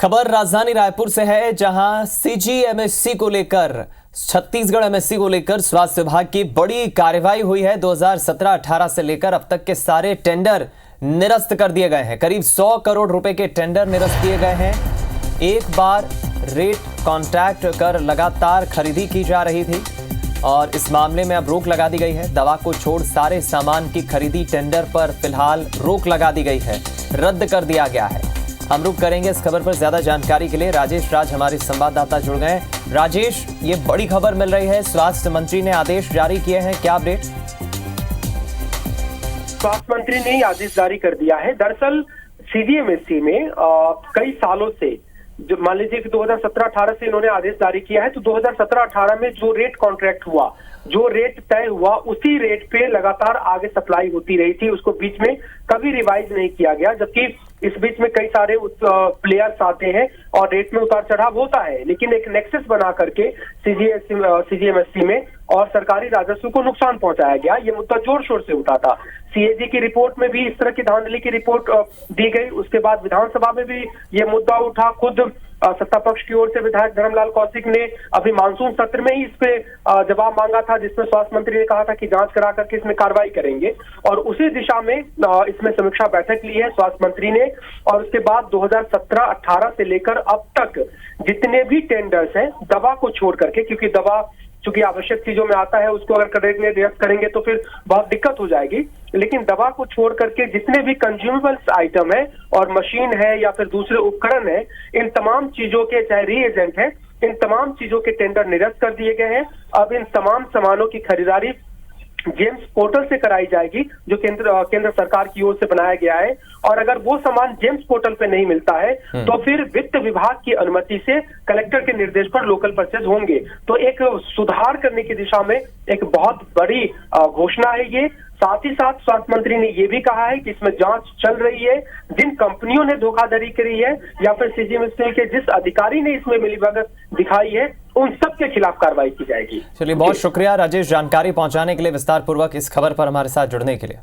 खबर राजधानी रायपुर से है, जहां सीजीएमएससी को लेकर छत्तीसगढ़ एमएससी को लेकर स्वास्थ्य विभाग की बड़ी कार्रवाई हुई है। 2017-18 से लेकर अब तक के सारे टेंडर निरस्त कर दिए गए हैं। करीब 100 करोड़ रुपए के टेंडर निरस्त किए गए हैं। एक बार रेट कॉन्ट्रैक्ट कर लगातार खरीदी की जा रही थी और इस मामले में अब रोक लगा दी गई है। दवा को छोड़ सारे सामान की खरीदी टेंडर पर फिलहाल रोक लगा दी गई है, रद्द कर दिया गया है। हम रुक करेंगे इस खबर पर। ज्यादा जानकारी के लिए राजेश राज हमारे संवाददाता जुड़ गए। राजेश, ये बड़ी खबर मिल रही है, स्वास्थ्य मंत्री ने आदेश जारी किए हैं, क्या अपडेट? स्वास्थ्य मंत्री ने आदेश जारी कर दिया है। दरअसल सीजीएमएससी में कई सालों से, जो मान लीजिए कि 2017-18 से इन्होंने आदेश जारी किया है, तो 2017-18 में जो रेट कॉन्ट्रैक्ट हुआ, जो रेट तय हुआ, उसी रेट पे लगातार आगे सप्लाई होती रही थी। उसको बीच में कभी रिवाइज नहीं किया गया, जबकि इस बीच में कई सारे प्लेयर्स आते हैं और रेट में उतार चढ़ाव होता है, लेकिन एक नेक्सस बना करके सीजीएमएससी में और सरकारी राजस्व को नुकसान पहुंचाया गया। ये मुद्दा जोर शोर से उठा था। सीएजी की रिपोर्ट में भी इस तरह की धांधली की रिपोर्ट दी गई। उसके बाद विधानसभा में भी ये मुद्दा उठा। खुद सत्ता पक्ष की ओर से विधायक धर्मलाल कौशिक ने अभी मानसून सत्र में ही इस पे जवाब मांगा था, जिसमें स्वास्थ्य मंत्री ने कहा था कि जांच करा करके इसमें कार्रवाई करेंगे, और उसी दिशा में इसमें समीक्षा बैठक ली है स्वास्थ्य मंत्री ने। और उसके बाद 2017-18 से लेकर अब तक जितने भी टेंडर्स हैं दवा को छोड़ करके, क्योंकि दवा चूंकि आवश्यक चीजों में आता है, उसको अगर निरस्त करेंगे तो फिर बहुत दिक्कत हो जाएगी, लेकिन दवा को छोड़ करके जितने भी कंज्यूमेबल्स आइटम है और मशीन है या फिर दूसरे उपकरण है, इन तमाम चीजों के, चाहे रीएजेंट है, इन तमाम चीजों के टेंडर निरस्त कर दिए गए हैं। अब इन तमाम सामानों की खरीदारी जेम्स पोर्टल से कराई जाएगी, जो केंद्र सरकार की ओर से बनाया गया है। और अगर वो सामान जेम्स पोर्टल पे नहीं मिलता है तो फिर वित्त विभाग की अनुमति से कलेक्टर के निर्देश पर लोकल परचेज होंगे। तो एक सुधार करने की दिशा में एक बहुत बड़ी घोषणा है ये। साथ ही साथ स्वास्थ्य मंत्री ने यह भी कहा है कि इसमें जांच चल रही है। जिन कंपनियों ने धोखाधड़ी करी है या फिर सीजीएमएससी के जिस अधिकारी ने इसमें मिलीभगत दिखाई है, उन सब के खिलाफ कार्रवाई की जाएगी। चलिए, बहुत शुक्रिया राजेश, जानकारी पहुंचाने के लिए, विस्तार पूर्वक इस खबर पर हमारे साथ जुड़ने के लिए।